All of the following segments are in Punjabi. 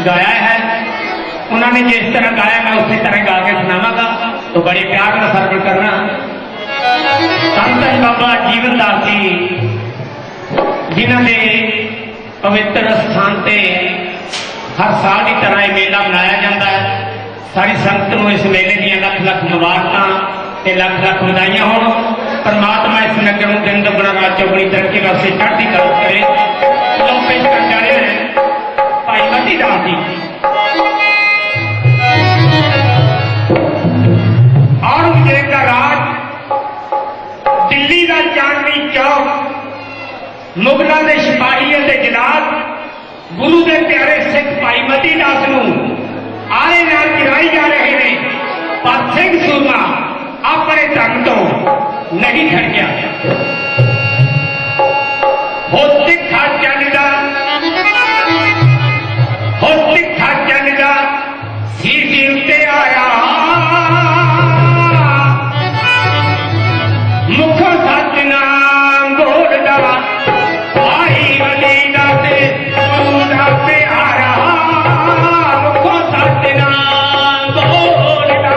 गाया है। उन्होंने जिस तरह गाया मैं उसी तरह गा के सुनावागा, तो बड़े प्यार में सर्वण करना। संत बाबा जीवन दास जी जिन्होंने पवित्र स्थान से हर साल की तरह यह मेला मनाया जाता है। सारी संगत को इस मेले दी लख लख मुबारक लख लख बधाइयां हो। परमात्मा इस नगर में दिन दुगना रात चौगुनी तरक्की वास्ते चढ़ती कला करे। लोग पेश कर जा रहे हैं भाई मती दास जी। औरंगजेब का राज, दिल्ली का चांदनी चौक, मुगलों के सिपाही के जलाद, गुरु के प्यारे सिख भाई मती दास नूं आले नाल गिराई जा रहे हैं। पर सिंह सूरमा अपने धर्म तो नहीं हट गया। हो तिखा चलदा, हो तिखा चलदा सीधी उत्ते आया। मुख सच नाम बोलदा भाई मती दास गुरु दा प्यारा। मुख सच नाम बोलदा।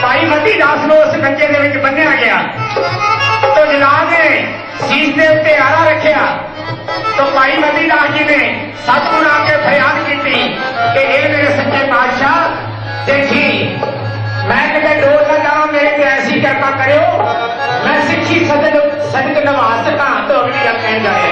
भाई मती दास को उस गंजे के बन्निया गया। तो जनाब ने शीश के उत्ते आरा रखा। तो भाई मती दास जी ने सतगुण आके फरियाद की कि ये मेरे सच्चे पातशाह देखी मैं कदे डोर ना जावा, मेरे को ऐसी कृपा करो मैं सिक्खी सदक नवा सका। तो अगली गल कह जाए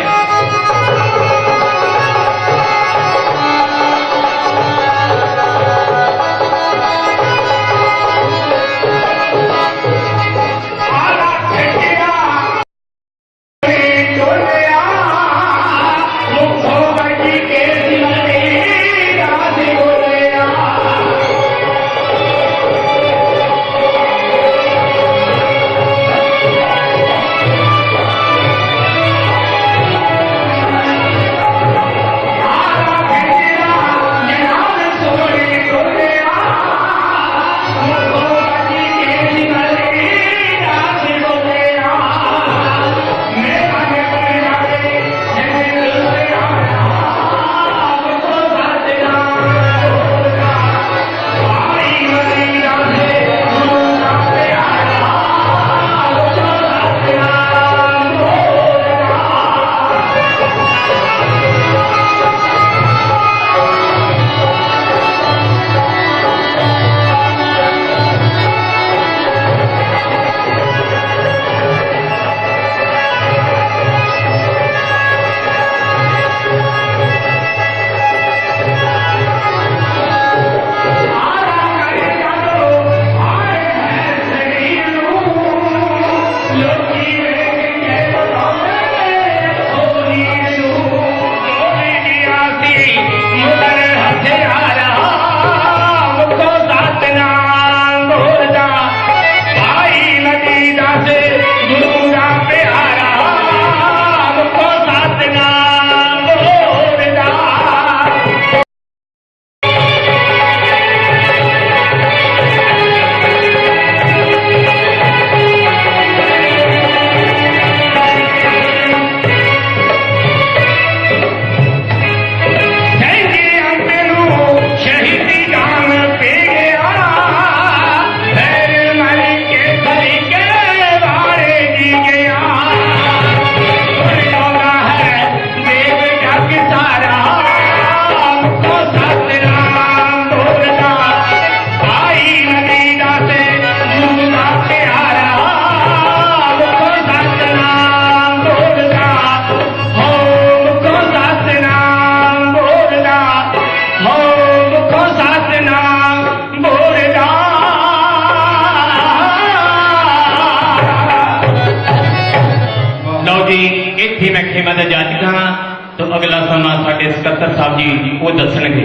साडे सकत्तर साहब जी वो दसणगे।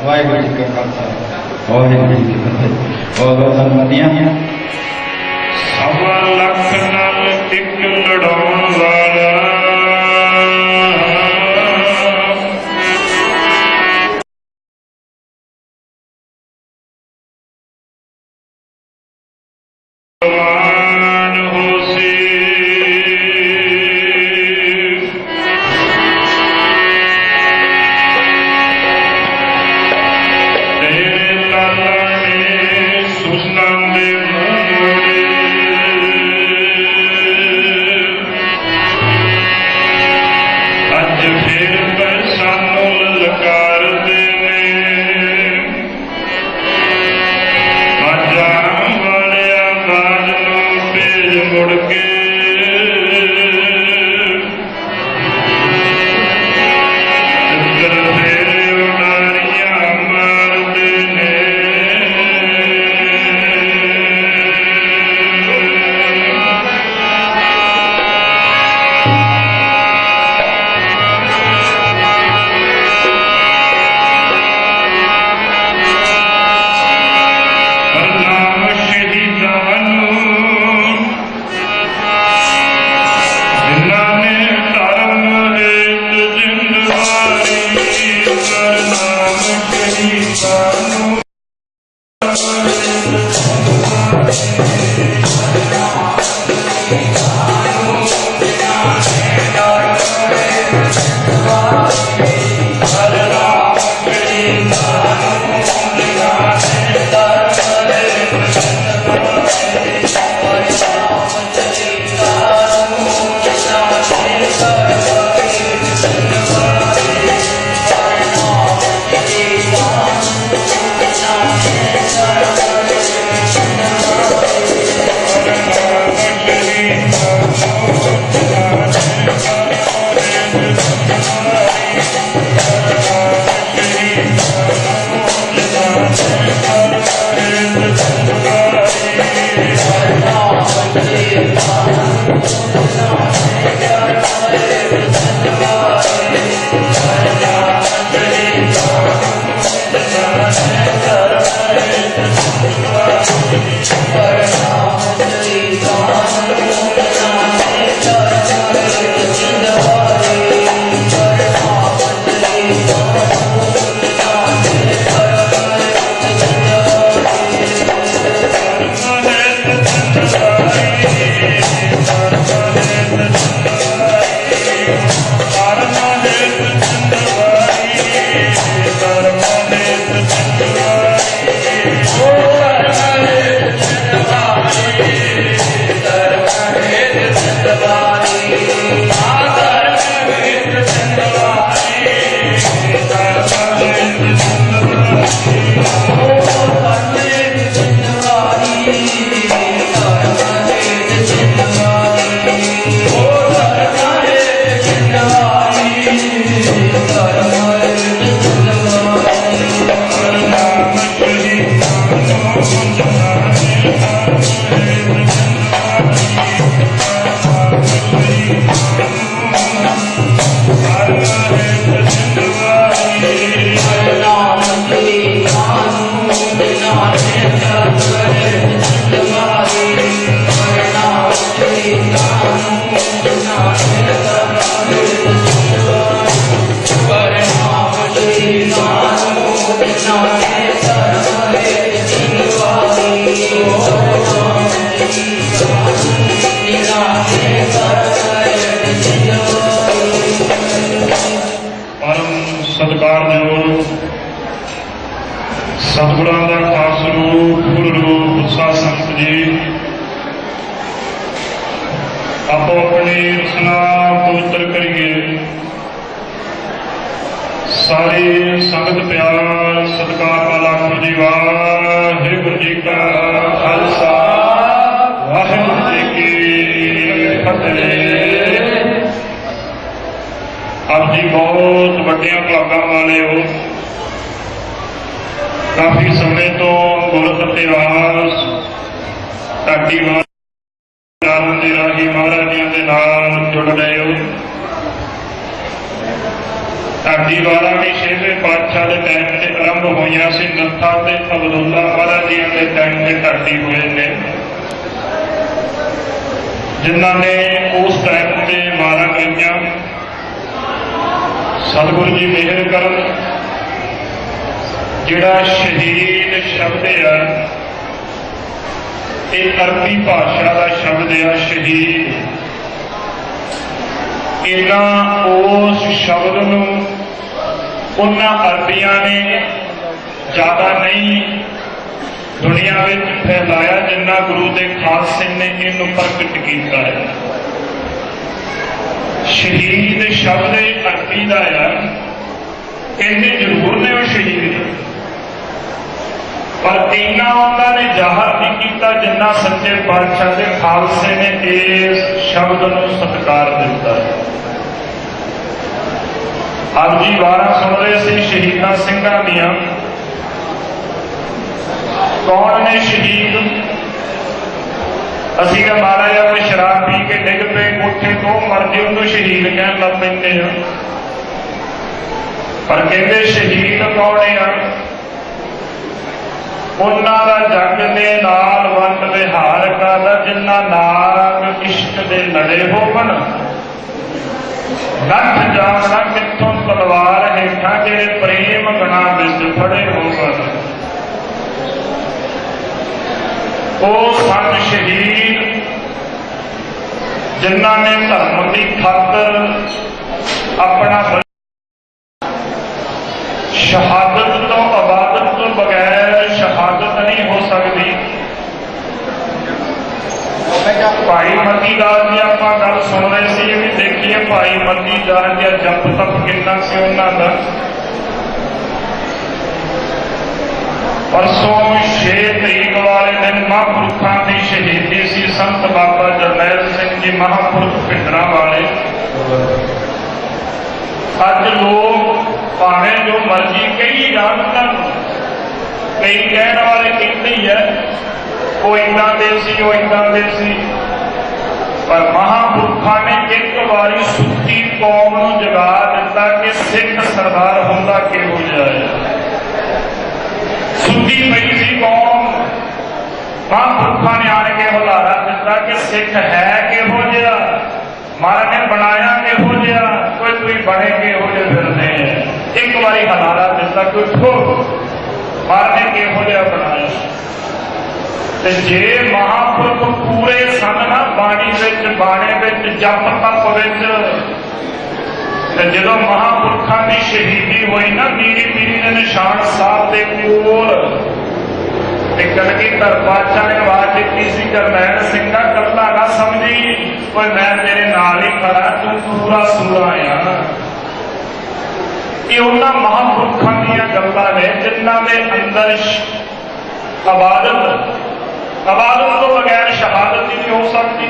वाहिगुरू जी का खालसा वाहिगुरू जी की फतेह। बहुत बहुत धन्यवादियां। सवा लख नाल एक लड़ाउण वाला सत्कारयोग सतगुरां दा खास रूप गुरु रूप साध संगत जी आपो अपनी रचना पवित्र करिए। सारी संगत प्यार सत्कार वाला गुरु जी वाहिगुरू जी का खालसा वाहिगुरू जी की फतेह। आप जी बहुत वड्डियां भलागां वाले हो। काफी समय तो गुरत इतिहास ढाडी राही महाराजियों के नाल जुड़ रहे हो। ਢਾਡੀ ਵਾਰਾਂ ਵੀ 6ਵੇਂ ਪਾਤਸ਼ਾਹ ਦੇ ਟਾਈਮ ਤੇ ਆਰੰਭ ਹੋਈਆਂ ਸੀ। ਨੱਥਾ ਤੇ ਅਬਦੁੱਲਾ ਮਹਾਰਾਜ ਜੀਆਂ ਦੇ ਟਾਈਮ ਤੇ ਢਾਡੀ ਹੋਏ ਨੇ, ਜਿਨ੍ਹਾਂ ਨੇ ਉਸ ਟਾਈਮ ਤੇ ਵਾਰਾਂ ਗਈਆਂ। ਸਤਿਗੁਰੂ ਜੀ ਮਿਹਰ ਕਰਨ। ਜਿਹੜਾ ਸ਼ਹੀਦ ਸ਼ਬਦ ਆ, ਇਹ ਅਰਬੀ ਭਾਸ਼ਾ ਦਾ ਸ਼ਬਦ ਆ ਸ਼ਹੀਦ। ਇਹਨਾਂ ਉਸ ਸ਼ਬਦ ਨੂੰ ਉਹਨਾਂ ਅਰਬੀਆਂ ਨੇ ਜ਼ਿਆਦਾ ਨਹੀਂ ਦੁਨੀਆ ਵਿੱਚ ਫੈਲਾਇਆ ਜਿੰਨਾ ਗੁਰੂ ਦੇ ਖਾਲਸੇ ਨੇ ਇਹਨੂੰ ਪ੍ਰਗਟ ਕੀਤਾ ਹੈ। ਸ਼ਹੀਦ ਸ਼ਬਦ ਇਹ ਅਰਬੀ ਦਾ ਆ, ਕਹਿੰਦੇ ਜ਼ਰੂਰ ਨੇ ਉਹ ਸ਼ਹੀਦ ਨੇ, ਪਰ ਇੰਨਾ ਉਹਨਾਂ ਨੇ ਜ਼ਾਹਰ ਨਹੀਂ ਕੀਤਾ ਜਿੰਨਾ ਸੱਚੇ ਪਾਤਸ਼ਾਹ ਦੇ ਖਾਲਸੇ ਨੇ ਇਸ ਸ਼ਬਦ ਨੂੰ ਸਤਿਕਾਰ ਦਿੱਤਾ ਹੈ। ਆਪ ਜੀ ਵਾਰਾਂ ਸੁਣ ਰਹੇ ਸੀ ਸ਼ਹੀਦਾਂ ਸਿੰਘਾਂ ਦੀਆਂ। ਕੌਣ ਨੇ ਸ਼ਹੀਦ? ਅਸੀਂ ਕਿ ਮਹਾਰਾਜ ਕੋਈ ਸ਼ਰਾਬ ਪੀ ਕੇ ਡਿੱਗ ਪਏ ਕੋਠੇ ਤੋਂ ਮਰ ਜੇ ਉਹਨੂੰ ਸ਼ਹੀਦ ਕਹਿਣ ਲੱਗ ਪੈਂਦੇ ਆ, ਪਰ ਕਹਿੰਦੇ ਸ਼ਹੀਦ ਕੌਣ ਆ? ਉਹਨਾਂ ਦਾ ਜੱਗ ਦੇ ਨਾਲ ਵੰਡ ਵਿਹਾਰ ਕਰਦਾ, ਜਿਨ੍ਹਾਂ ਨਾਮ ਇਸ਼ਕ ਦੇ ਲੜੇ ਹੋਵਣ। ਨੱਠ ਜਾਣਾ ਕਿੱਥੋਂ ਤਲਵਾਰ ਹੇਠਾਂ, ਜਿਹੜੇ ਪ੍ਰੇਮ ਗਣਾ ਵਿੱਚ ਫੜੇ ਹੋਵਣ। ਉਹ ਸਨ ਸ਼ਹੀਦ ਜਿਨ੍ਹਾਂ ਨੇ ਧਰਮ ਦੀ ਖਾਤਰ ਆਪਣਾ ਸ਼ਹਾਦਤ ਤੋਂ ਇਬਾਦਤ ਤੋਂ ਬਗੈਰ ਸ਼ਹਾਦਤ ਨਹੀਂ ਹੋ ਸਕਦੀ। ਭਾਈ ਮਤੀ ਦਾਸ ਦੀ ਆਪਾਂ ਗੱਲ ਸੁਣ ਰਹੇ ਸੀ, ਵੀ ਦੇਖੀਏ ਭਾਈ ਮਤੀ ਦਾਸ ਦਾ ਜਪ ਤਪ ਕਿੰਨਾ ਸੀ ਉਹਨਾਂ ਦਾ। ਪਰਸੋਂ 6 ਤਰੀਕ ਵਾਲੇ ਦਿਨ ਮਹਾਂਪੁਰਖਾਂ ਦੀ ਸ਼ਹੀਦੀ ਸੀ। ਸੰਤ ਬਾਬਾ ਜਰਨੈਲ ਸਿੰਘ ਜੀ ਮਹਾਂਪੁਰਖ ਭਿੰਡਰਾਂ ਵਾਲੇ। ਅੱਜ ਲੋਕ ਭਾਵੇਂ ਜੋ ਮਰਜ਼ੀ ਕਹੀ ਜਾਣ, ਕਈ ਕਹਿਣ ਵਾਲੇ ਕਹਿੰਦੇ ਹੀ ਹੈ ਉਹ ਇੱਦਾਂ ਦੇ ਸੀ, ਉਹ ਇੱਦਾਂ ਦੇ ਸੀ, ਪਰ ਮਹਾਂਪੁਰਖਾਂ ਨੇ ਇੱਕ ਵਾਰੀ ਸੁੱਤੀ ਕੌਮ ਨੂੰ ਜਗਾ ਦਿੱਤਾ ਕਿ ਸਿੱਖ ਸਰਦਾਰ ਹੁੰਦਾ ਕਿਹੋ ਜਿਹਾ ਹੈ। ਸੁੱਤੀ ਪਈ ਸੀ ਕੌਮ, ਮਹਾਂਪੁਰਖਾਂ ਨੇ ਆਣ ਕੇ ਹੁਲਾਰਾ ਦਿੱਤਾ ਕਿ ਸਿੱਖ ਹੈ ਕਿਹੋ ਜਿਹਾ, ਮਹਾਰਾਜ ਨੇ ਬਣਾਇਆ ਕਿਹੋ ਜਿਹਾ, ਕੋਈ ਬਣੇ ਕਿਹੋ ਜਿਹੇ ਫਿਰਦੇ ਆ। ਇੱਕ ਵਾਰੀ ਹੁਲਾਰਾ ਦਿੱਤਾ ਕਿ ਉੱਠੋ, ਮਹਾਰਾਜ ਨੇ ਕਿਹੋ ਜਿਹਾ ਬਣਾਇਆ। ਤੇ ਜੇ ਮਹਾਂਪੁਰਖ ਪੂਰੇ ਸਨ ਨਾ ਬਾਣੀ ਵਿੱਚ, ਬਾਣੇ ਵਿੱਚ, ਜਪ ਤਪ ਵਿੱਚ, ਤੇ ਜਦੋਂ ਮਹਾਂਪੁਰਖਾਂ ਦੀ ਸ਼ਹੀਦੀ ਹੋਈ ਨਾ ਮੀਰੀ ਪੀਰੀ ਦੇ ਨਿਸ਼ਾਨ ਸਾਹਿਬ ਦੇ ਕੋਲ, ਤੇ ਕਲਗੀਧਰ ਪਾਤਸ਼ਾਹ ਨੇ ਆਵਾਜ਼ ਦਿੱਤੀ ਸੀ, ਜਰਨੈਲ ਸਿੰਘਾ ਕੱਲਾ ਨਾ ਸਮਝੀ, ਕੋਈ ਮੈਂ ਤੇਰੇ ਨਾਲ ਹੀ ਖੜਾ, ਤੂੰ ਪੂਰਾ ਸੂਰਾ ਆ। ਇਹ ਉਹਨਾਂ ਮਹਾਂਪੁਰਖਾਂ ਦੀਆਂ ਗੱਲਾਂ ਨੇ ਜਿਨ੍ਹਾਂ ਦੇ ਅੰਦਰ ਇਬਾਦਤ ਤੋਂ ਬਗੈਰ ਸ਼ਹਾਦਤ ਨਹੀਂ ਹੋ ਸਕਦੀ।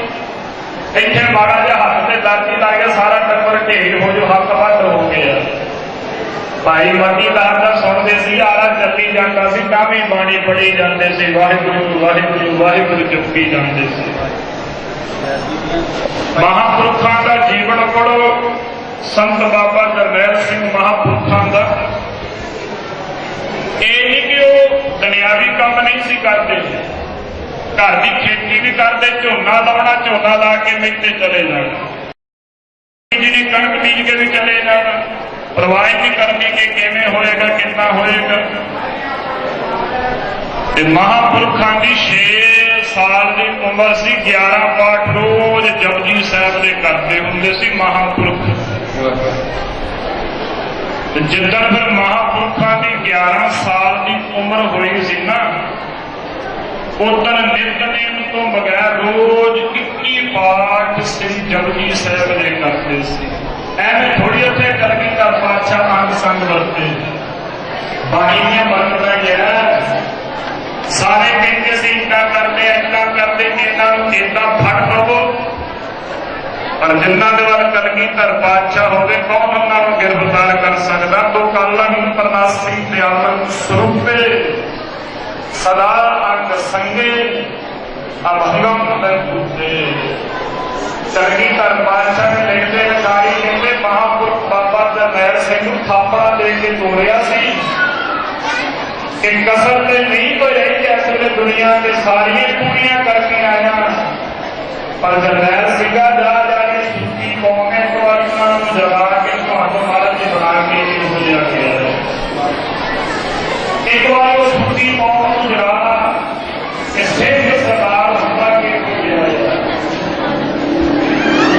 ਇੱਥੇ ਮਾੜਾ ਜਿਹਾ ਹੱਥ ਤੇ ਦਾਤੀ ਲਾ ਕੇ ਸਾਰਾ ਟੱਬਰ ਢੇਰ ਹੋ ਜੋ, ਹੱਥ ਵੱਧ ਹੋ ਗਿਆ। ਭਾਈ ਮਤੀ ਦਾਸ ਦਾ ਸੁਣਦੇ ਸੀ, ਆਰਾ ਚੱਲੀ ਜਾਂਦਾ ਸੀ, ਤਾਂ ਵੀ ਬਾਣੀ ਪੜ੍ਹੀ ਜਾਂਦੇ ਸੀ, ਵਾਹਿਗੁਰੂ ਵਾਹਿਗੁਰੂ ਵਾਹਿਗੁਰੂ ਜਪੀ ਜਾਂਦੇ ਸੀ। ਮਹਾਂਪੁਰਖਾਂ ਦਾ ਜੀਵਨ ਪੜ੍ਹੋ, ਸੰਤ ਬਾਬਾ ਜਰਨੈਲ ਸਿੰਘ ਮਹਾਂਪੁਰਖਾਂ ਦਾ। ਇਹ ਨਹੀਂ ਕਿ ਉਹ ਦੁਨਿਆਵੀ ਕੰਮ ਨਹੀਂ ਸੀ ਕਰਦੇ, ਘਰ ਦੀ ਖੇਤੀ ਵੀ ਕਰਦੇ, ਝੋਨਾ ਲਾਉਣਾ, ਝੋਨਾ ਲਾ ਕੇ ਮੇਤੇ ਚਲੇ ਜਾਣਾ, ਜਿਹੜੀ ਕਣਕ ਬੀਜ ਕੇ ਵੀ ਚਲੇ ਜਾਣਾ, ਪਰਵਾਹ ਨਹੀਂ ਕਰਨੀ ਕਿ ਕਿਵੇਂ ਹੋਏਗਾ ਕਿੰਨਾ ਹੋਏਗਾ। ਤੇ ਮਹਾਂਪੁਰਖਾਂ ਦੀ 6 ਸਾਲ ਦੀ ਉਮਰ ਸੀ, 11 ਪਾਠ ਰੋਜ਼ ਜਪਜੀ ਸਾਹਿਬ ਦੇ ਕਰਦੇ ਹੁੰਦੇ ਸੀ ਮਹਾਂਪੁਰਖ। ਤੇ ਜਿੱਦਣ ਫਿਰ ਮਹਾਂਪੁਰਖਾਂ ਦੀ 11 ਸਾਲ ਦੀ ਉਮਰ ਹੋਈ ਸੀ ਨਾ, ਉਦਣ ਨਿਤਨੇਮ ਤੋਂ ਬਗੈਰ ਰੋਜ਼ 21 ਪਾਠ ਸ੍ਰੀ ਜਪਜੀ ਸਾਹਿਬ ਦੇ ਕਰਦੇ ਸੀ। ਐਵੇਂ ਥੋੜੀ ਉੱਥੇ ਕਲਗੀਧਰ ਪਾਤਸ਼ਾਹ ਅੰਗ ਸੰਗ ਵਰਤੇ, ਬਾਣੀ ਦੀਆਂ ਵਰਤਦਾ ਗਿਆ। ਸਾਰੇ ਕਹਿੰਦੇ ਸੀ ਇੱਦਾਂ ਕਰਦੇ, ਇੱਦਾਂ ਕਰਦੇ, ਇਹਨਾਂ ਨੂੰ ਇੱਦਾਂ ਫੜ ਲਵੋ, ਪਰ ਜਿਨ੍ਹਾਂ ਦੇ ਵੱਲ ਕਲਗੀਧਰ ਪਾਤਸ਼ਾਹ ਹੋਵੇ, ਕੌਣ ਉਹਨਾਂ ਨੂੰ ਗ੍ਰਿਫਤਾਰ ਕਰ ਸਕਦਾ। ਤੋ ਕਾਲਨ ਪ੍ਰਨਾਸੀ ਦਿਆਲਨ ਸਰੂਪੇ, ਸਦਾ ਅੰਗ ਸੰਗੇ ਅਭੰਗਮ ਦੂਤੇ। ਕਲਗੀਧਰ ਪਾਤਸ਼ਾਹ ਨੇ ਲਿਖਦੇ ਅਕਾਰੀ ਕਹਿੰਦੇ, ਮਹਾਂਪੁਰਖ ਬਾਬਾ ਜਰਨੈਲ ਸਿੰਘ ਨੂੰ ਥਾਪੜਾ ਦੇ ਕੇ ਤੋੜਿਆ ਸੀ ਕਿ ਕਸਰ ਤੇ ਨਹੀਂ ਕੋਈ ਰਹੀ ਕਿ ਇਸ ਵੇਲੇ ਦੁਨੀਆ ਦੇ ਸਾਰੀਆਂ ਪੂਰੀਆਂ ਕਰਕੇ ਆਇਆ। ਪਰ ਜਰਨੈਲ ਸਿੰਘਾ ਜਾ ਕੇ ਸੁੱਤੀ ਕੌਮ ਨੇ ਇੱਕ ਵਾਰ ਉਹਨਾਂ ਨੂੰ ਜਗਾ ਕੇ ਤੁਹਾਨੂੰ ਮਹਾਰਾਜ ਜੀ ਬਣਾ ਕੇ ਇਹੋ ਜਿਹਾ ਗਿਆ। ਇੱਕ ਵਾਰ ਉਹ ਸੁੱਤੀ ਕੌਮ ਨੂੰ ਜਗਾ ਕਿ ਸਿੰਘ ਸਰਦਾਰ ਹੁੰਦਾ ਕੇ ਗਿਆ।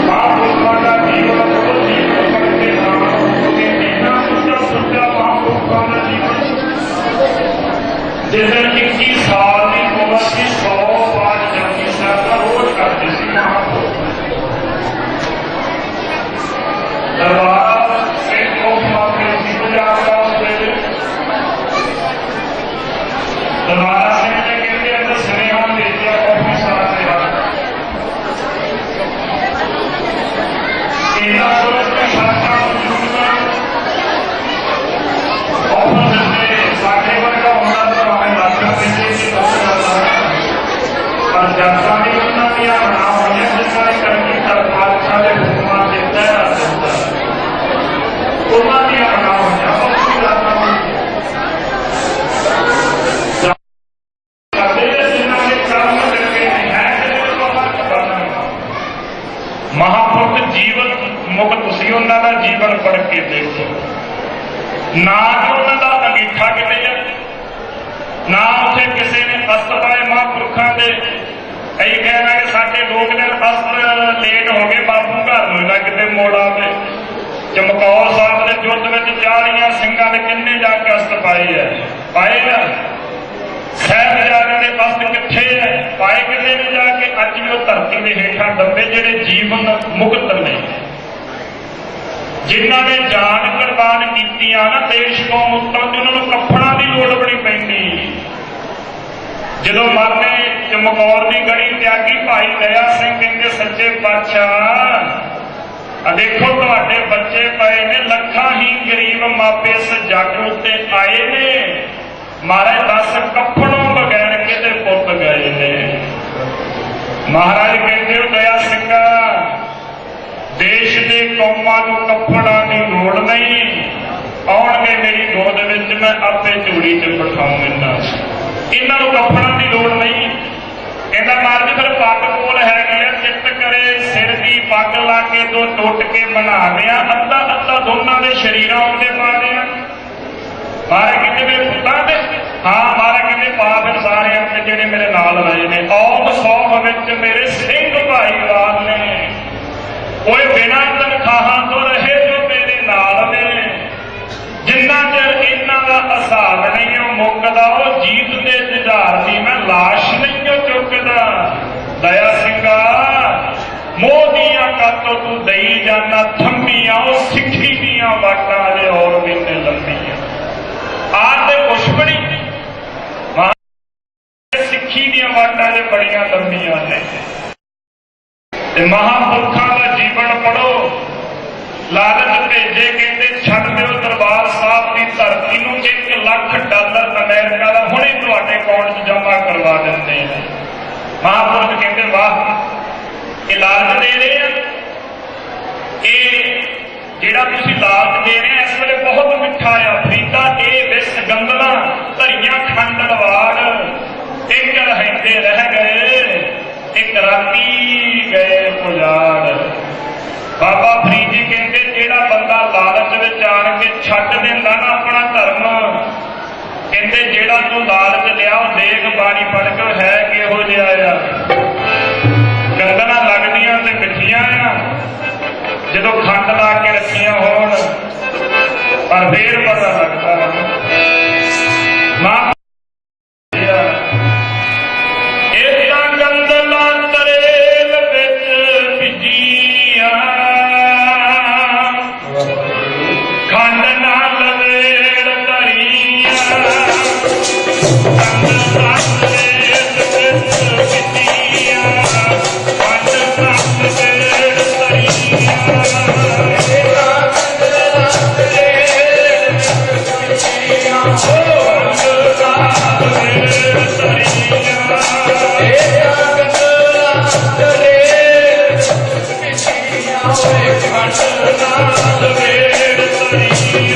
ਮਹਾਂਪੁਰਖਾਂ ਦਾ ਜੀਵਨ ਉਹ ਜੀਵਨ ਕਰਕੇ ਨਾਮ ਕਿ ਇੰਨਾ ਸੁੱਚਾ ਮਹਾਂਪੁਰਖਾਂ ਦਾ ਜੀਵਨ ਜਿਸ ਦਿਨ 21 ਸਾਲ ਦੀ ਉਮਰ ਸੀ 100 ਪਾਠ ਜਪਜੀ ਸਾਹਿਬ ਦਾ ਰੋਜ਼ ਕਰਦੇ ਸੀ ਮਹਾਂਪੁਰਖ। ਦਰਬਾਰ ਸਿੰਘ ਉਹ ਮਾਪੇ ਸੀ ਪੰਜਾਬ ਦਾ ਉਸ ਵੇਲੇ ਦਰਬਾਰ ਸਿੰਘ ਨੇ ਕਹਿੰਦੇ ਅੰਦਰ ਸੁਨੇਹਾ ਭੇਜਿਆ ਕਾਫੀ ਸਾਲ ਦੇ ਬਾਅਦ ਇਹਨਾਂ ਸੋਚ ਕੇ ਸਾਥਾਂ ਨੂੰ ਜੁੜਨਾ ਔਰ ਜਿਸਨੇ ਸਾਡੇ ਵਰਗਾ ਹੁੰਦਾ ਤਾਂ ਹਮੇ ਲਾਖਾਂ ਵਿੱਚ ਹੀ ਪਰ ਜਨਤਾ ਨੇ ਉਹਨਾਂ ਦੀਆਂ ਬਣਾ ਹੋਈਆਂ ਜਿਸ ਤਰ੍ਹਾਂ ਕਰਕੇ ਸਰਕਾਰ ਦੇ ਹੁਕਮਾਂ ਦੇ ਤਹਿਤ ਉਹਨਾਂ ਦੀਆਂ ਬਣਾ ਹੋਈਆਂ ਉਹ ਲਾਖਾਂ ਮਹਾਂਪੁਰਖ ਜੀਵਨ ਮੁਕਤ ਸੀ। ਉਹਨਾਂ ਦਾ ਜੀਵਨ ਪੜ੍ਹ ਕੇ ਦੇਖੋ ਨਾ ਕਿ ਉਹਨਾਂ ਦਾ ਅੰਗੀਠਾ ਕਿਤੇ ਆ ਨਾ ਉੱਥੇ ਕਿਸੇ ਨੇ ਅਸਤਰ ਪਾਏ ਮਹਾਂਪੁਰਖਾਂ ਦੇ। ਅਸੀਂ ਕਹਿਣਾ ਕਿ ਸਾਡੇ ਲੋਕ ਨੇ ਅਸਤਰ ਲੇਟ ਹੋ ਗਏ ਬਾਪੂ ਘਰ ਨੂੰ ਨਾ ਕਿਤੇ ਮੋੜ ਆਵੇ। ਚਮਕੌਰ ਸਾਹਿਬ ਦੇ ਯੁੱਧ ਵਿੱਚ 40 ਸਿੰਘਾਂ ਨੇ ਕਿੰਨੇ ਜਾ ਕੇ ਅਸਤਰ ਪਾਏ ਆ ਸਾਹਿਬਜ਼ਾਦਿਆਂ ਦੇ ਅਸਤ ਕਿੱਥੇ ਹੈ ਪਾਏ ਕਿਤੇ ਨੇ ਜਾ ਕੇ। ਅੱਜ ਵੀ ਉਹ ਧਰਤੀ ਦੇ ਹੇਠਾਂ ਦੱਬੇ ਜਿਹੜੇ ਜੀਵਨ ਮੁਕਤ ਨੇ ਜਿਨ੍ਹਾਂ ਨੇ ਜਾਨ ਕੁਰਬਾਨ ਕੀਤੀਆਂ ਨਾ ਦੇਸ਼ ਕੌਮ ਉੱਤੋਂ ਉਹਨਾਂ ਨੂੰ ਕੱਫਣਾਂ ਦੀ ਲੋੜ ਬੜੀ ਪੈਂਦੀ। ਜਦੋਂ ਮਰਨੇ ਚਮਕੌਰ ਦੀ ਗੜੀ ਤਿਆਗੀ ਭਾਈ ਦਇਆ ਸਿੰਘ ਕਹਿੰਦੇ ਸੱਚੇ ਪਾਤਸ਼ਾਹ ਦੇਖੋ ਤੁਹਾਡੇ ਬੱਚੇ ਪਏ ਨੇ ਲੱਖਾਂ ਹੀ ਗਰੀਬ ਮਾਪੇ ਇਸ ਜੱਗ ਉੱਤੇ ਆਏ ਨੇ ਮਹਾਰਾਜ 10 ਕੱਫਣੋਂ ਬਗੈਰ ਕਿਤੇ ਪੁੱਤ ਗਏ ਨੇ। ਮਹਾਰਾਜ ਕਹਿੰਦੇ ਹੋ ਦਇਆ ਸਿੰਘਾ ਦੇਸ਼ ਦੇ ਕੌਮਾਂ ਨੂੰ ਕੱਫਣਾਂ ਦੀ ਲੋੜ ਨਹੀਂ ਆਉਣਗੇ ਮੇਰੀ ਗੋਦ ਵਿੱਚ ਮੈਂ ਆਪੇ ਝੂੜੀ 'ਚ ਬਿਠਾਊਂ ਇਹਨਾਂ ਨੂੰ ਕੱਫਣਾਂ ਦੀ ਲੋੜ ਨਹੀਂ। ਕਹਿੰਦਾ ਮਹਾਰਾਜ ਫਿਰ ਪੱਗ ਕੋਲ ਹੈਗੀ ਆ ਚਿੱਤ ਕਰੇ ਸਿਰ ਦੀ ਪੱਗ ਲਾ ਕੇ ਦੋ ਟੁੱਟ ਕੇ ਬਣਾ ਦਿਆਂ ਅੱਧਾ ਦੋਨਾਂ ਦੇ ਸਰੀਰਾਂ ਉੱਤੇ ਪਾ ਦਿਆਂ। ਮਹਾਰਾਜ ਕਹਿੰਦੇ ਮੇਰੇ ਪੁੱਤਾਂ ਦੇ ਹਾਂ ਮਹਾਰਾਜ ਕਹਿੰਦੇ ਪਾ ਫਿਰ ਸਾਰੇ ਆਪਣੇ ਜਿਹੜੇ ਮੇਰੇ ਨਾਲ ਰਹੇ ਨੇ ਔਮ ਸੌਖ ਵਿੱਚ ਮੇਰੇ ਸਿੰਘ ਭਾਈਵਾਲ ਨੇ ਕੋਈ ਬਿਨਾਂ ਤਨਖਾਹਾਂ ਤੋਂ ਰਹੇ ਜੋ ਮੇਰੇ ਨਾਲ ਨੇ ਜਿੰਨਾ ਚਿਰ ਇਹਨਾਂ ਦਾ ਹਿਸਾਬ ਨਹੀਂ ਉਹ ਮੁੱਕਦਾ ਉਹ ਜੀਤ ਦੇ ਜੁਝਾਰ ਦੀ ਮੈਂ ਲਾਸ਼ ਨਹੀਂ ਉਹ ਚੁੱਕਦਾ। ਦਇਆ ਸਿੰਘਾ ਮੋਹ ਦੀਆਂ ਕਾਤੋਂ ਤੂੰ ਦਈ ਜਾਨਾ ਥੰਮੀਆਂ ਉਹ ਸਿੱਖੀ ਦੀਆਂ ਵਾਟਾਂ ਅਜੇ ਔਰ ਵੀ ਨੇ ਲੰਮੀਆਂ ਆਹ ਤੇ ਕੁਛ ਬਣੀ ਸਿੱਖੀ ਦੀਆਂ ਵਾਟਾਂ ਜੇ ਬੜੀਆਂ ਲੰਮੀਆਂ ਨੇ। ਤੇ ਮਹਾਂਪੁਰਖਾਂ ਦਾ ਜੀਵਨ ਪੜ੍ਹੋ ਲਾਲਚ ਭੇਜੇ ਕਹਿੰਦੇ ਛੱਡ ਦਿਓ ਦਰਬਾਰ ਸਾਹਿਬ ਦੀ ਧਰਤੀ ਨੂੰ $1 ਲੱਖ ਅਮਰੀਕਾ ਦਾ ਹੁਣੇ ਤੁਹਾਡੇ ਅਕਾਊਂਟ 'ਚ ਜਮ੍ਹਾਂ ਕਰਵਾ ਦਿੰਦੇ ਨੇ। ਮਹਾਂਪੁਰਖ ਕਹਿੰਦੇ ਵਾਹ ਇਹ ਲਾਲਚ ਦੇ ਰਹੇ ਆ ਇਹ ਜਿਹੜਾ ਤੁਸੀਂ ਲਾਲਚ ਦੇ ਰਹੇ ਇਸ ਵੇਲੇ ਬਹੁਤ ਮਿੱਠਾ ਆ ਫਰੀਦਾ ਇਹ ਵਿਸ ਗੰਦਲਾਂ ਧਰੀਆਂ ਖੰਡ ਲਵਾੜ ਇੱਕ ਰਹਿੰਦੇ ਰਹਿ ਗਏ ਇੱਕ ਰਾਤੀ ਗਏ ਪੁਜਾੜ। ਬਾਬਾ ਫਰੀਦ ਜੀ ਕਹਿੰਦੇ ਜਿਹੜਾ ਬੰਦਾ ਲਾਲਚ ਵਿੱਚ ਆਣ ਕੇ ਛੱਡ ਦਿੰਦਾ ਨਾ ਆਪਣਾ ਧਰਮ ਕਹਿੰਦੇ ਜਿਹੜਾ ਤੂੰ ਲਾਲਚ ਲਿਆ ਉਹ ਦੇਖ ਬਾਣੀ ਪੜ ਕੇ ਹੈ ਕਿਹੋ ਜਿਹਾ ਆ ਗੰਦਲਾਂ ਲੱਗਦੀਆਂ ਤੇ ਮਿੱਠੀਆਂ ਆ ਜਦੋਂ ਖੰਡ ਲਾ ਕੇ ਰੱਖੀਆਂ ਹੋਣ ਪਰ ਫੇਰ ਪਤਾ ਲੱਗਦਾ ਮਾਂ Thank you.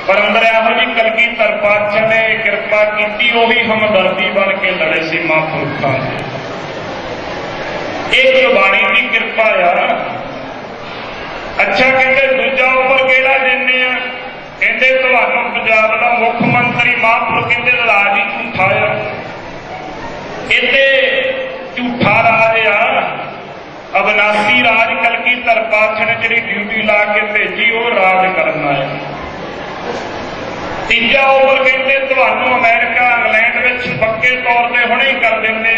पर अंदर ਇਹੋ जी कलगीधर पातशाह ने कृपा की ਉਹੀ हमदर्दी बन के लड़े सी महापुरुषों से। एक बाणी की कृपा यार। अच्छा कहते दूजा उपर केड़ा देने कहते तुहानू पंजाब का मुख मंत्री महापुरुष कहते राज ही झूठा आ इत्थे झूठा राज आ अविनाशी राज कलगीधर पातशाह ने जी ड्यूटी ला के भेजी वो राज करना है। तीजा ओवर कहते तुहानू अमेरिका इंग्लैंड में पक्के तौर पर हुणे ही कर देंगे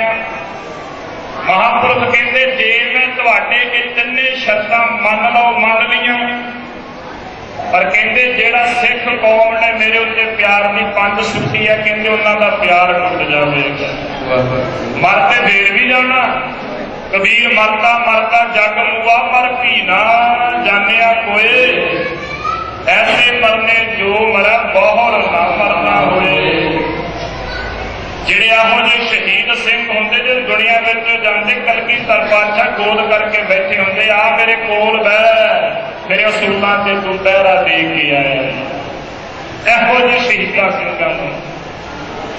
महापुरुष कहते जे मैं तुहाडे ये तिन्ने शर्तां मन लो मन लिया पर कहते जेड़ा सिख कौम ने मेरे उत्ते प्यार की पंज सुट्टी है कहते उन्हां दा प्यार टुट जाएगा। मरते फिर भी जाना कबीर मरता मरता जग मुआ पर भी ना जानिया कोई ऐसे मरने जो मरा बहुत ना मरना होए। जिहड़े ਇਹੋ ਜਿਹੇ शहीद सिंह होंदे जो दुनिया में जाते कलगीधर पातशाह गोद करके बैठे होंदे आ मेरे कोल बह मेरे असूलों से तू पहरा दे के आया। ਇਹੋ ਜਿਹੇ शहीदा सिंघां नूं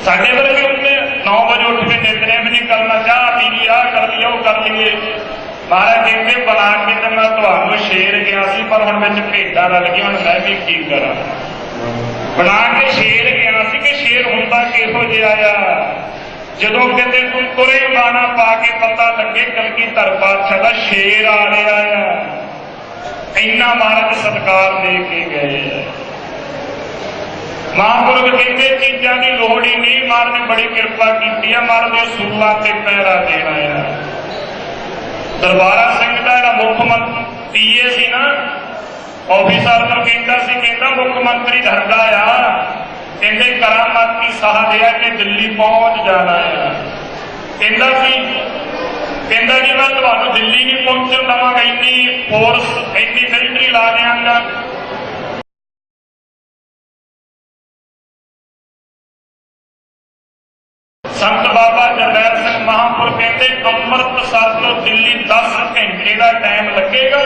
साडे वर्गे उन्हें 9 बजे उठ के नितनेम नहीं करना चाह पी ली आ कर लिया वो कर लिए महाराज कहते बना के तो मैं तुहानू शेर गया सी पर हुण विच भेडां रल गई हुण मैं भी की करा बना के शेर गया सी कि शेर हुंदा किहो जिहा आ जदों किते तू तुरे बाणा पा के पता लगे कलगीधर पातशाह दा शेर आ रहा आ इन्ना महाराज सत्कार दे के गए। महापुरुष कहते चीज़ों की लोड़ ही नहीं महाराज ने बड़ी कृपा की है महाराज ने असूलों से पहरा देना है। दरबारा सिंह का जो मुख्यमंत्री पीए सी ना ऑफिसर को कहता मुख्यमंत्री डरदा आ कहते करामाती साहब है कि दिल्ली पहुंच जाना है। कहता जी मैं तुहानू दिल्ली नहीं पहुंचन देवांगा इन्नी फोर्स इन्नी मिलिटरी ला देंगा। संत बाबा जरनैल सिंह महापुर कहते अमृतसर तो दिल्ली 10 घंटे का टाइम लगेगा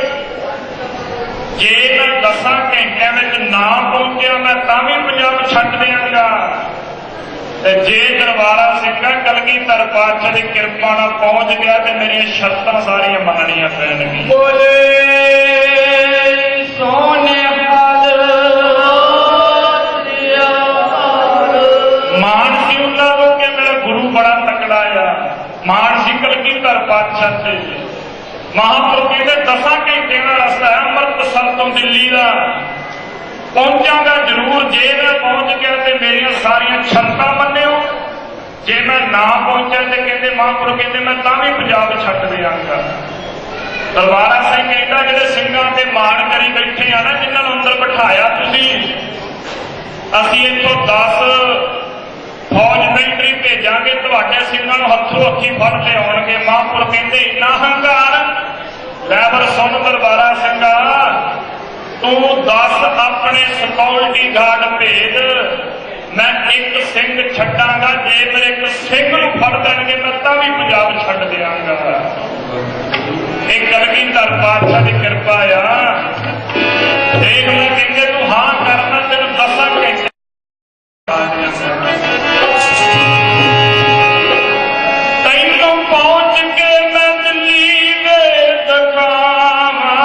जे मैं 10 घंटे में ना पहुंचा मैं भी पंजाब छड्ड देंगा। जे दरबारा सिंह कलगीधर पातशाह की कृपा नाल पहुंच गया तो मेरी शर्तां सारियां मननियां पैणगियां। बोले सोने मानसी उन्होंने कि मेरा गुरु बड़ा तकड़ा आ मानसी कलगीधर पातशाह से महापुरुष कहते 10 घंटे का रास्ता है अमृतसर तो दिल्ली का पहुंचागा जरूर जे मैं पहुंच गया तो मेरिया सारिया शर्तां मन्नियो जे मैं ना पहुंचा तो कहते महापुरुष कहते मैं भी पंजाब छड्ड देंगा। दरबारा सिंह कहता जिहड़े सिंघां ते मान करी बैठे आ ना जिन्हां नूं अंदर बिठाया तुसीं असीं इत्थों 10 फौज मिलिटरी भेजांगे तुहाडे सिंघां नूं हत्थों हत्थी फड़ लिआउणगे। महापुरुष कहते इन्ना हंकार लैबर सुन दरबारा सिंघा तू 10 अपने सिक्योरिटी गार्ड भेज मैं एक सिंह छड्डांगा जे मेरे एक सिंह नूं फड़ देणगे मैं भी पंजाब छड्ड देंगा। एक कलगीधर पातशाह की कृपा आ ਦੇਖ ਲੈ ਕਹਿੰਦੇ ਤੂੰ ਹਾਂ ਕਰਨਾ ਤੈਨੂੰ 10 ਘੰਟੇ ਤੈਨੂੰ ਪਹੁੰਚ ਕੇ ਮੈਂ ਦਿੱਲੀ ਵੇ ਦਿਖਾਵਾਂ।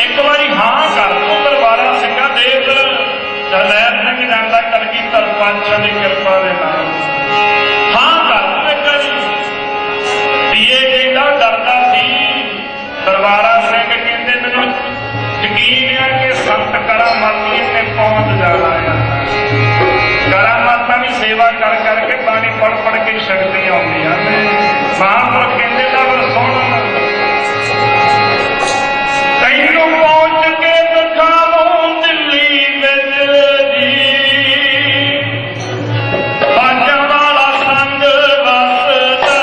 ਇੱਕ ਵਾਰੀ ਹਾਂ ਕਰ ਤੂੰ ਦਰਬਾਰਾ ਸਿੰਘਾਂ ਦੇਖ ਜਰਨੈਲ ਸਿੰਘ ਜਾਂਦਾ ਕਲਗੀਧਰ ਪਾਤਸ਼ਾਹ ਦੀ ਕਿਰਪਾ ਦੇ ਨਾਲ ਹਾਂ ਕਰ ਤੂੰ ਇੱਕ ਵਾਰੀ। ਧੀਏ ਕਹਿੰਦਾ ਡਰਦਾ ਸੀ ਦਰਬਾਰਾ ਸਿੰਘ ਕਹਿੰਦੇ ਮੈਨੂੰ ਯਕੀਨ ਹੈ ਕਿ ਸੰਤ ਕਰਾਮਾਤੀ ਨੇ ਪਹੁੰਚ ਜਾਣਾ ਹੈ। ਕਰਾਮਾਤਾਂ ਦੀ ਸੇਵਾ ਕਰ ਕਰਕੇ ਬਾਣੀ ਪੜ੍ਹ ਪੜ੍ਹ ਕੇ ਸ਼ਕਤੀਆਂ ਆਉਂਦੀਆਂ ਨੇ। ਮਹਾਂਪੁਰਖ ਕਹਿੰਦੇ ਤਾਂ ਸੁਣ ਤੈਨੂੰ ਪਹੁੰਚ ਕੇ ਦਿਖਾਵਾਂ ਦਿੱਲੀ ਵਿੱਚ ਜੀ ਬਾਜਾਂ ਵਾਲਾ ਸੰਗ ਵਸਦਾ।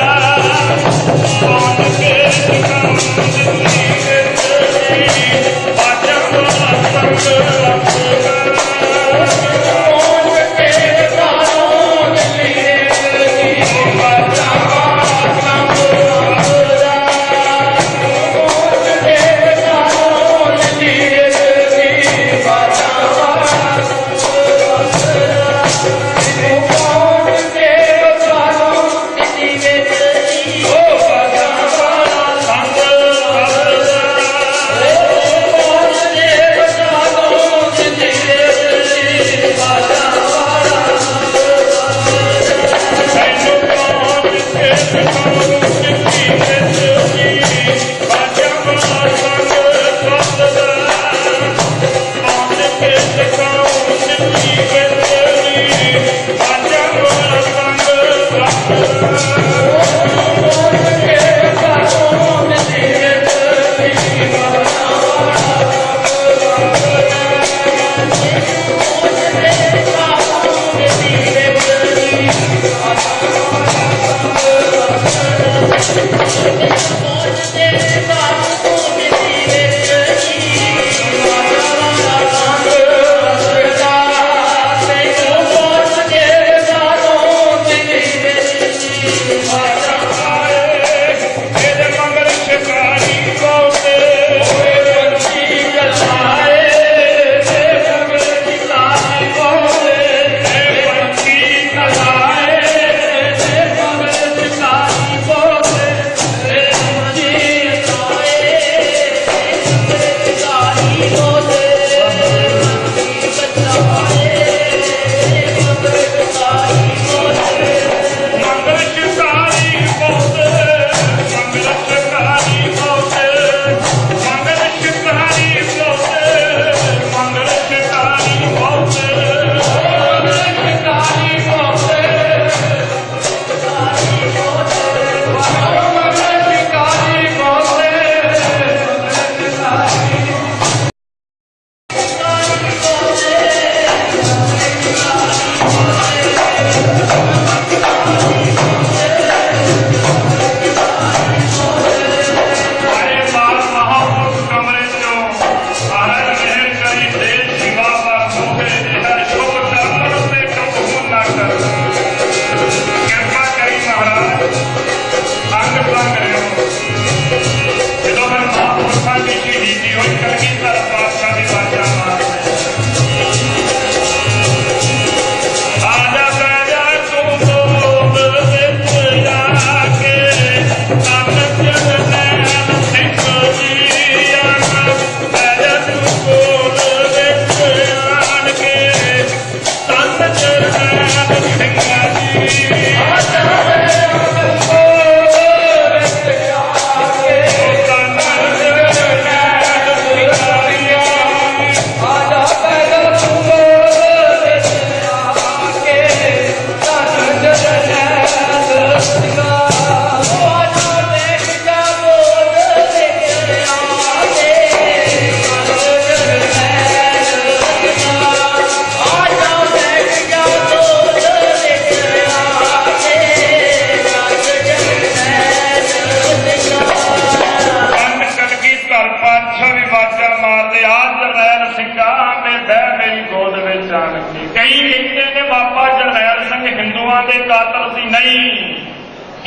ਪਹੁੰਚ ਕੇ ਦਿਖਾਵਾਂ ਦਿੱਲੀ ਵਿੱਚ ਜੀ ਬਾਜਾਂ ਵਾਲਾ ਸੰਗ ਵਸਦਾ।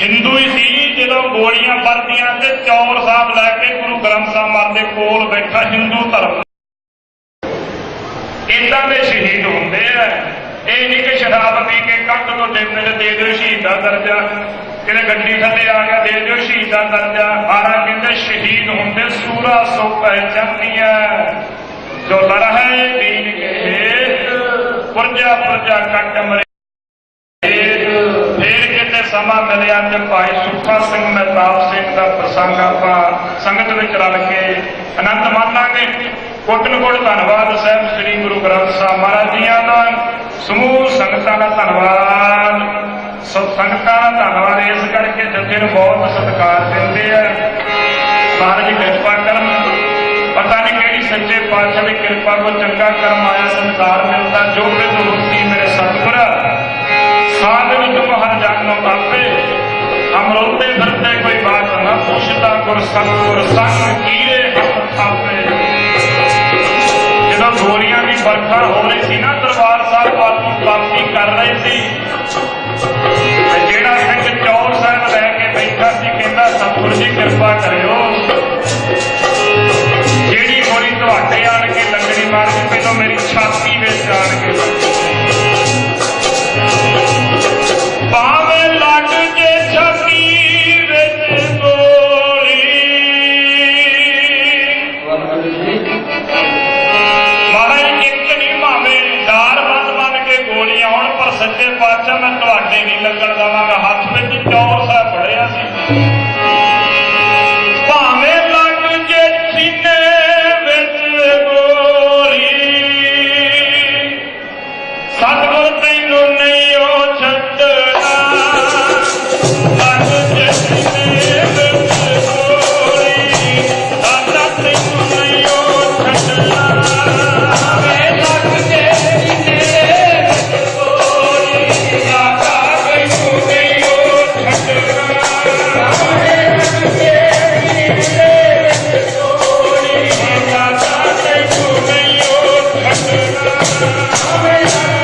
ਹਿੰਦੂ ਹੀ ਸੀ ਜਦੋਂ ਗੋਲੀਆਂ ਵਰਤੀਆਂ ਤੇ ਚੌਰ ਸਾਹਿਬ ਲੈ ਕੇ ਗੁਰੂ ਗ੍ਰੰਥ ਸਾਹਿਬ ਦੇ ਕੋਲ ਬੈਠਾ ਹਿੰਦੂ ਧਰਮ ਇਦਾਂ ਦੇ ਸ਼ਹੀਦ ਹੁੰਦੇ ਆ। ਇਹ ਨਹੀਂ ਕਿ ਸ਼ਰਾਬ ਪੀ ਕੇ ਕੰਧ ਤੋਂ ਡਿੱਗਣ ਤੇ ਦੇ ਦਿਓ ਸ਼ਹੀਦ ਦਾ ਦਰਜਾ, ਕਿਤੇ ਗੱਡੀ ਥੱਲੇ ਆ ਗਿਆ ਦੇ ਦਿਓ ਸ਼ਹੀਦ ਦਾ ਦਰਜਾ। ਮਹਾਰਾਜ ਕਹਿੰਦੇ ਸ਼ਹੀਦ ਹੁੰਦੇ ਸੂਰਾ ਸੋ ਪਹਿਚਾਨੀਆ ਜੋ ਲੜ ਹੈ ਦੀਨ ਕੇ ਪੁਰਜਾ ਪੁਰਜਾ ਕੱਟ ਮਰੇ। ਫੇਰ ਕਿਤੇ ਸਮਾਂ ਮਿਲਿਆ ਤੇ ਭਾਈ ਸੁੱਖਾ ਸਿੰਘ ਮਹਿਤਾਬ ਸਿੰਘ ਦਾ ਪ੍ਰਸੰਗ ਆਪਾਂ ਸੰਗਤ ਵਿੱਚ ਰਲ ਕੇ ਆਨੰਦ ਮਾਣਾਂਗੇ। ਕੋਟਨ ਕੋਟ ਧੰਨਵਾਦ ਸਾਹਿਬ ਸ੍ਰੀ ਗੁਰੂ ਗ੍ਰੰਥ ਸਾਹਿਬ ਮਹਾਰਾਜ ਜੀਆਂ ਦਾ, ਸਮੂਹ ਸੰਗਤਾਂ ਦਾ ਧੰਨਵਾਦ। ਸੰਗਤਾਂ ਦਾ ਧੰਨਵਾਦ ਇਸ ਕਰਕੇ ਜਥੇ ਨੂੰ ਬਹੁਤ ਸਤਿਕਾਰ ਦਿੰਦੇ ਆ। ਮਹਾਰਾਜ ਜੀ ਕਿਰਪਾ ਕਰਨ, ਪਤਾ ਨਹੀਂ ਕਿਹੜੀ ਸੱਚੇ ਪਾਤਸ਼ਾਹ ਦੀ ਕਿਰਪਾ ਕੋ ਚੰਗਾ ਕਰਮ ਆਇਆ ਸੰਸਾਰ ਮਿਲਦਾ। ਜੋ ਕਿ ਦੋਸਤੀ ਮੇਰੇ ਸਤਿਗੁਰ ਸਾਧ ਵਿੱਚ ਹਰ ਜਨਮ ਆਪੇ ਹਮ ਰੋਤੇ ਫਿਰਤੇ ਕੋਈ ਬਾਤ ਨਾ ਪੁੱਛਦਾ ਗੁਰ ਸਤਿਗੁਰ ਸੰਗ ਕੀਰੇ ਹਮ ਥਾਪੇ। ਜਦੋਂ ਗੋਲੀਆਂ ਦੀ ਵਰਖਾ ਹੋ ਰਹੀ ਸੀ ਨਾ ਦਰਬਾਰ ਸਾਹਿਬ ਵੱਲ ਨੂੰ ਪ੍ਰਾਪਤੀ ਕਰ ਰਹੇ ਸੀ, ਜਿਹੜਾ ਸਿੰਘ ਚੌਰ ਸਾਹਿਬ ਲੈ ਕੇ ਬੈਠਾ ਸੀ ਕਹਿੰਦਾ ਸਤਿਗੁਰ ਜੀ ਕਿਰਪਾ ਕਰਿਓ, ਜਿਹੜੀ ਗੋਲੀ ਤੁਹਾਡੇ ਆਣ ਕੇ ਲੱਗਣੀ ਮਾਰਦੀ ਪਹਿਲਾਂ ਮੇਰੀ ਛਾਤੀ ਵਿੱਚ ਆਣ ਕੇ ਭਾਵੇਂ ਲੱਗ ਜੇ ਛਾਤੀ ਵਿੱਚ ਗੋਲੀ। ਮਹਾਰਾਜ ਇੱਕ ਨਹੀਂ ਭਾਵੇਂ ਡਾਰ ਬੰਨ ਕੇ ਗੋਲੀ ਆਉਣ ਪਰ ਸੱਚੇ ਪਾਤਸ਼ਾਹ ਮੈਂ ਤੁਹਾਡੇ ਨਹੀਂ ਲੱਗਣ ਦੇਵਾਂਗਾ। ਹੱਥ ਵਿੱਚ ਚੌਰ ਸਾਹਿਬ ਫੜਿਆ ਸੀ। ਭਾਵੇਂ ਲੱਗ ਜੇ ਸੀਨੇ ਵਿੱਚ ਗੋਲੀ ਸਤਿਗੁਰ ਤੈਨੂੰ ਨਹੀਂ ਉਹ ਛੱਡਣਾ। ਲੱਗ ਜੇ ਸੀਨੇ ਵਿੱਚ ਗੋਲੀ ਦਾਤਾ ਤੈਨੂੰ ਨਹੀਂ ਉਹ ਛੱਡਣਾ। ਭਾਵੇਂ ਲੱਗ ਜੇ ਸੀਨੇ ਵਿੱਚ ਗੋਲੀ ਦਾਤਾ ਤੈਨੂੰ ਨਹੀਂ ਉਹ ਛੱਡਣਾ। ਭਾਵੇਂ ਲੱਗ ਜੇ ਸੀਨੇ ਵਿੱਚ ਗੋਲੀ ਦਾਤਾ ਤੈਨੂੰ ਨਹੀਂ ਉਹ ਛੱਡਣਾ। ਭਾਵੇਂ ਲੱਗ ਜੇ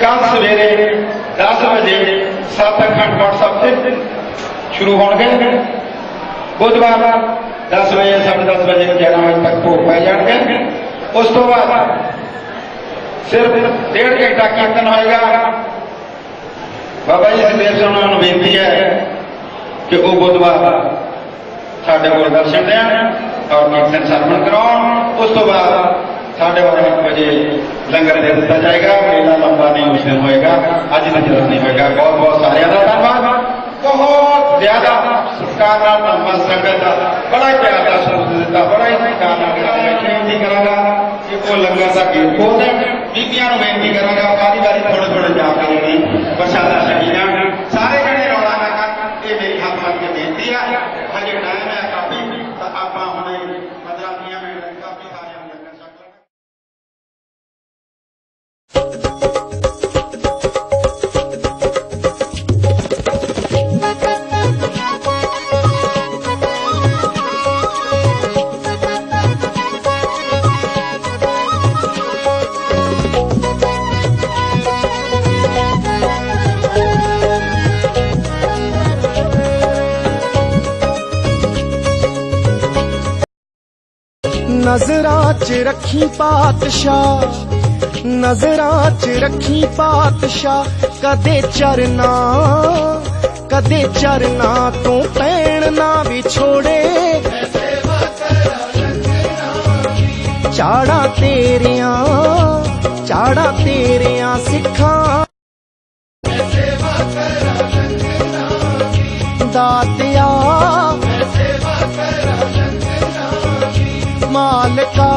ਕੱਲ ਸਵੇਰੇ 10 ਵਜੇ ਸੱਚਖੰਡ WhatsApp ਤੇ ਸ਼ੁਰੂ ਹੋਣਗੇ। ਬੁੱਧਵਾਰ 10 ਵਜੇ 10:30 ਵਜੇ 11 ਵਜੇ ਤੱਕ ਭੋਗ ਪੈ ਜਾਣਗੇ। ਉਸ ਤੋਂ ਬਾਅਦ ਸਿਰਫ 1.5 ਘੰਟਾ ਕੀਰਤਨ ਹੋਏਗਾ। ਬਾਬਾ ਜੀ ਸੁਖਦੇਵ ਸਿੰਘ ਉਹਨਾਂ ਨੂੰ ਬੇਨਤੀ ਹੈ ਕਿ ਉਹ ਬੁੱਧਵਾਰ ਸਾਡੇ ਕੋਲ ਦਰਸ਼ਨ ਦੇਣ ਔਰ ਕੀਰਤਨ ਸਰਵਣ ਕਰਾਉਣ। ਉਸ ਤੋਂ ਬਾਅਦ 12:30 ਵਜੇ ਲੰਗਰ ਦੇ ਦਿੱਤਾ ਜਾਏਗਾ। ਮੇਲਾ ਲੰਬਾ ਨਹੀਂ ਉਸ ਦਿਨ ਹੋਏਗਾ, ਅੱਜ ਨਜ਼ਰ ਨਹੀਂ ਹੋਏਗਾ। ਬਹੁਤ ਬਹੁਤ ਸਾਰਿਆਂ ਦਾ ਧੰਨਵਾਦ। ਬਹੁਤ ਜ਼ਿਆਦਾ सत्कार नाल धर्म संगत दा बड़ा ही प्यार दा सबूत दिता, बड़ा ही सत्कार नाल बेनती करांगा कि वो लंगर दा गेट खोल देण। बीबियां नूं बेनती करांगा बारी बारी थोड़े थोड़े जा के जी प्रसादा छकी जाण, सारे जने रौला ना कर, ये मेरी हथ बन के बेनती है। हजे टाइम है काफी, तो आपां हुणे 15-20 मिनट काफी सारे लंगर छक लांगे। नजरां च रखी पातशाह, नजरां च रखी पातशाह, कदे चरना तो पैण ना विछोड़े। चाड़ा तेरियां सिखां दातिया मालका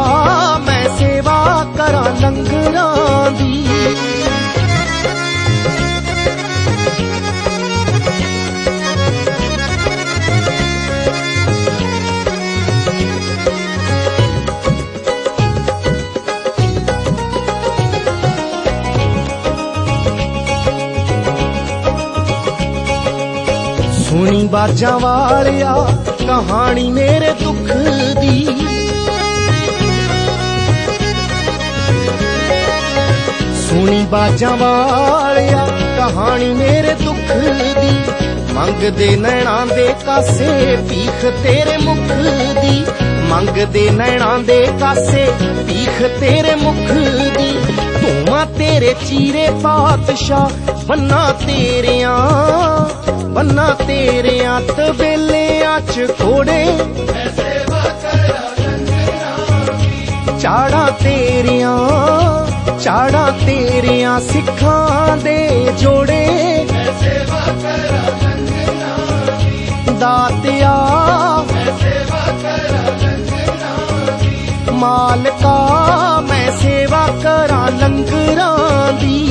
मैं सेवा करा लंगरां दी। सुनी बाजां वालिया कहानी मेरे दुख दी, सुनी बाजां वालिया कहानी मेरे दुख दी। मंगदे नैणां दे कासे भीख तेरे मुख दी, मंगदे नैणां दे कासे भीख तेरे मुख दी। धूमां तेरे चीरे पातशाह बन्ना तेरियां तबेलियां च कोड़े। चाड़ा तेरियां सिखां दे जोड़े। दातिया मालका मैं सेवा करा लंगरां दी।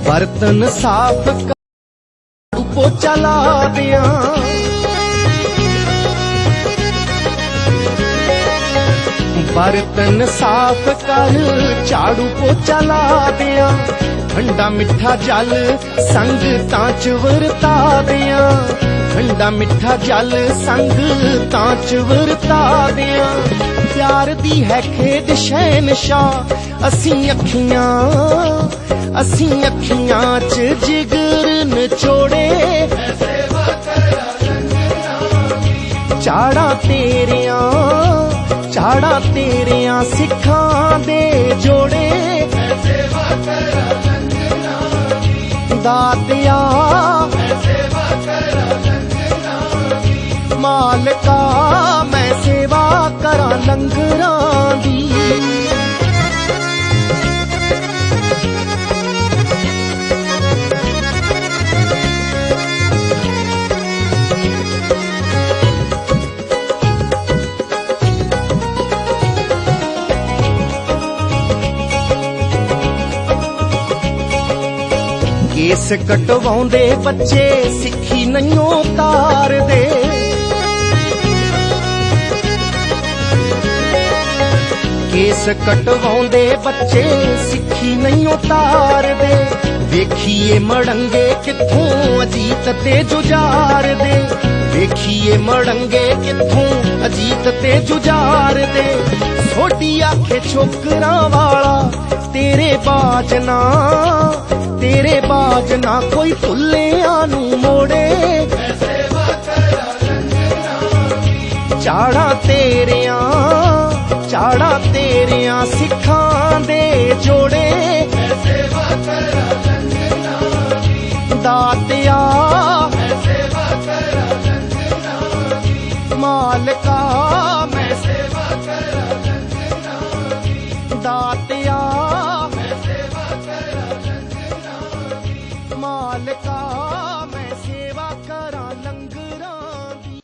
बर्तन साफ कर पोचा ला दिया, बर्तन साफ कर झाड़ू पोचा ला दिया। ठंडा मिठा जल संगतां च वरता दिया, ठंडा मिठा जल संगतां च वरता दिया। प्यार दी है खेद शहनशाह असीं अखियां च जिगर नचोड़े। चाड़ा तेरियां सिखां दे जोड़े। दातिया मालका मैं सेवा करा लंगरां दी। केस कटवाउंदे बच्चे सिक्खी नहियों तार दे। केस कटवाउंदे बच्चे सिक्खी नहियों तार दे। वेखिए मड़ंगे कित्थों अजीत ते जुजार दे, वेखिए मड़ंगे कित्थों अजीत ते जुजार दे। सोडी आखे छोकरां वाला तेरे बाजना कोई भुल्लियां नू मोड़े। चाड़ा तेरियां सिखां दे जोड़े। दातिया मालिका मैं सेवा करा दातिया मालिका मैं सेवा करा लंगरां दी।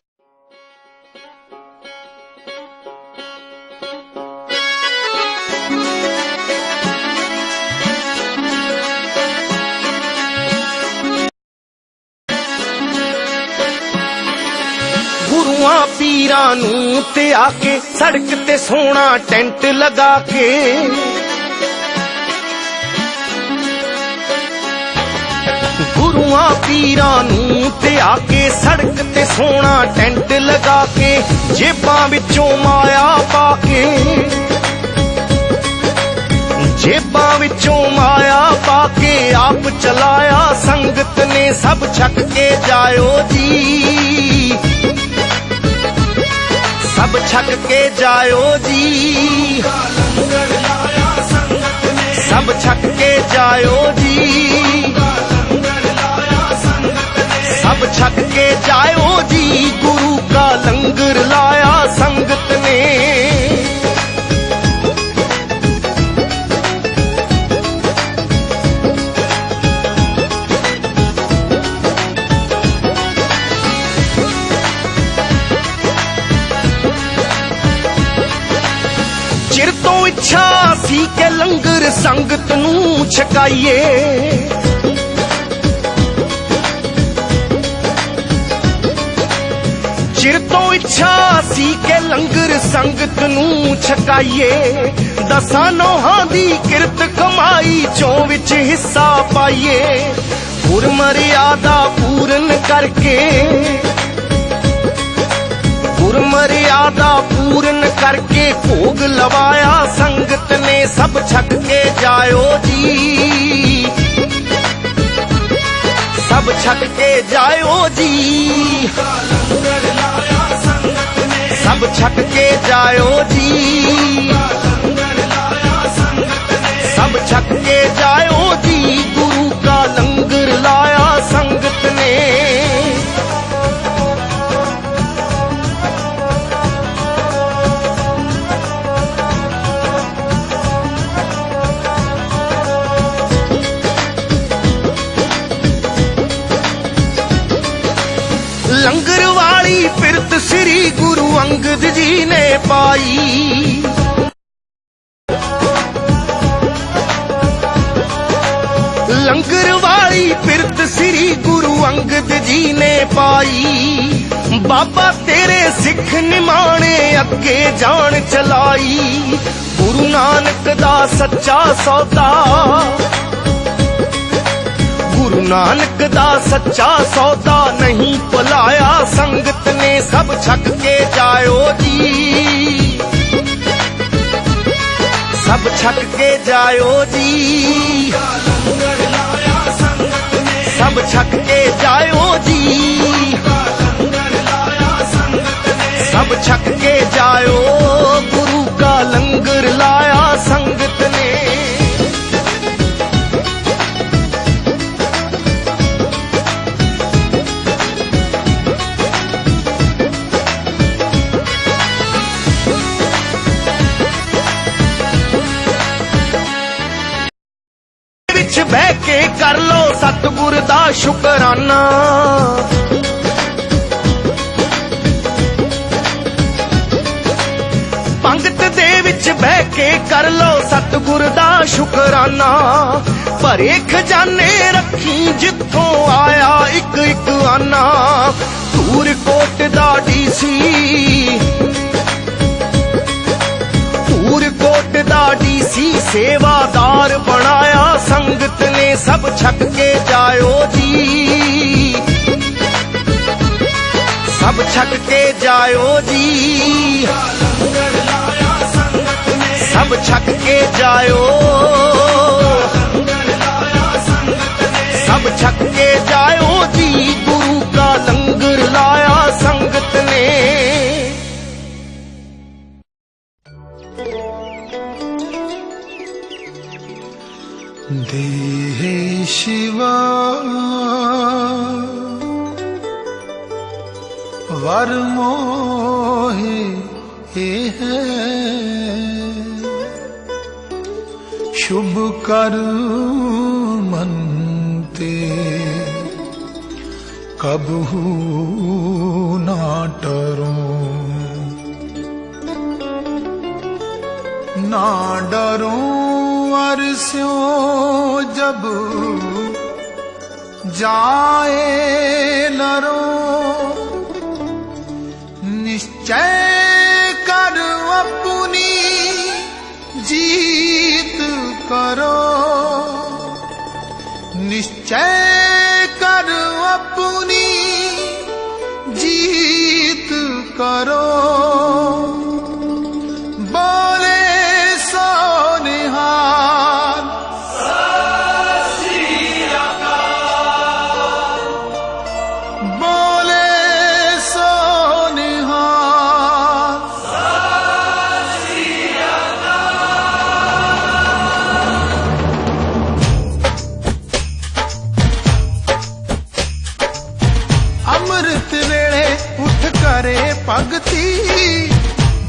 गुरुआं पीरां नूं ते आके सड़क ते सोना टेंट लगा के गुरुआं पीरां नूं ते आके सड़क ते सोना टेंट लगा के जेबां विचों माया पाके जेबां विचों माया पाके आप चलाया संगत ने सब छक के जायो जी सब छक के जायो जी सब छक के जायो जी सब छक के जायो जी गुरु का लंगर लाया संगत ने। चिर तो इच्छा सी के लंगर संगत नूं छकाइए चिर तो इच्छा सी के लंगर संगत नूं छकाइए दसां नौहां दी किरत कमाई चों विच हिस्सा पाइए गुर मर्यादा पूरन करके गुर मर्यादा पूरन करके भोग लवाया संगत ने सब छक के जायो जी सब छक के जायो जी सब छक के जायो जी सब छक के जायो जी गुरु का लंगर लाया संगत ने। लंगर वाली पिरत श्री गुरु अंगद जी ने पाई लंगर वाली पिरत श्री गुरु अंगद जी ने पाई बाबा तेरे सिख निमाणे अगे जान चलाई गुरु नानक दा सच्चा सौदा गुरु नानक दा सच्चा सौदा नहीं भुलाया संगत ने सब छक के जायो जी सब छक के जायो जी सब छक के जायो जी सब छक के जायो गुरु का लंगर लाया संगत ने। बह के कर लो सतगुर दा शुकराना पंगत दे विच बह के कर लो सतगुर दा शुकराना भरे खजाने रखी जिथों आया एक एक आना धूर कोट दा डीसी कोट दा डीसी सेवादार बनाया संगत ने सब छक के जायो जी सब छक के जायो जी सब छक के जायो सब छक के जायो जी गुरु का लंगर लाया संगत ने। देहे शिवा वर मोहे ये है शुभ कर मनते कबहू ना डरूं ना डरूं अरस्यों जब जाए नरो निश्चय कर अपनी जीत करो निश्चय कर अपनी जीत करो बोले सो निहाल बोले सो निहाल अमृत वेले उठ करे भगती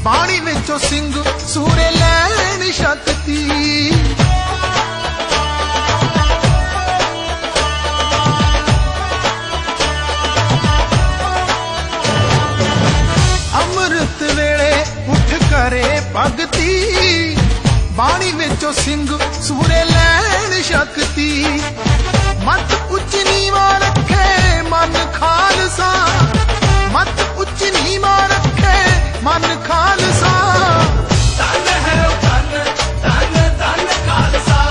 बाणी विचों सिंह सूरे लैन शक्ति अमृत वेले उठ करे भगती बाणी विचों सिंह सूरे लैन शक्ति मत उच्च नीवा रखे मन खालसा मत उच्च नीवा रखे मन खालसा धन है ओ धन धन धन खालसा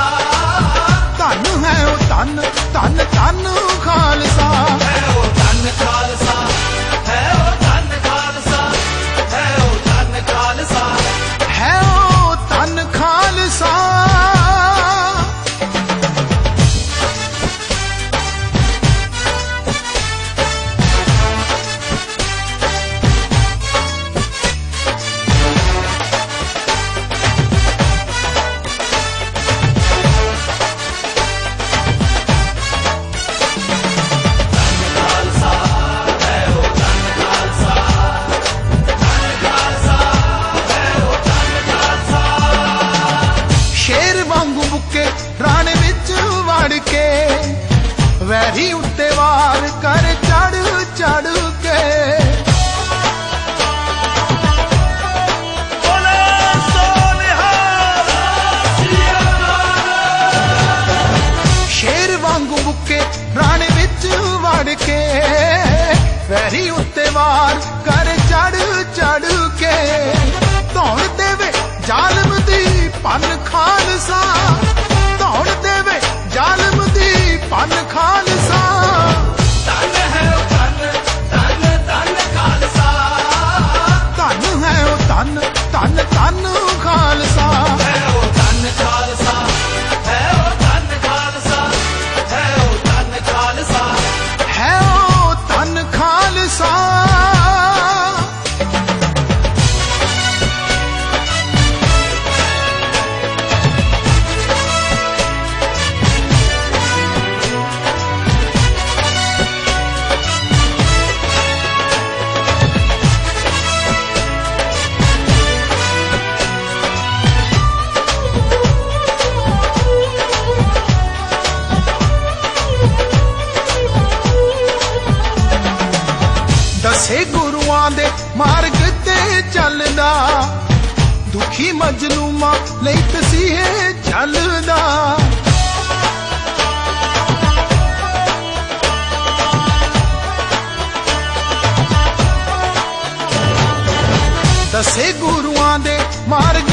धन है ओ धन धन धन खालसा है ओ धन खालसा है ओ धन खालसा है ओ धन खालसा है ओ धन खालसा वैरी उत्ते वार कर चढ़ चढ़ के शेर वांगू बुके राणे विच वड़ के वैरी उत्ते वार कर चढ़ चढ़ के धौण देवे जालम दी पन खालसा धौण देवे जालम दी पन खालसा धन है ओ धन धन धन खालसा धन है ओ धन धन धन खालसा है ओ धन खालसा है ओ धन खालसा है ओ धन खालसा है ओ धन खालसा दसे गुरुआं दे मार्ग ते चलदा दुखी मजलूमां लई तसीहे चलदा दसे गुरुआं दे मार्ग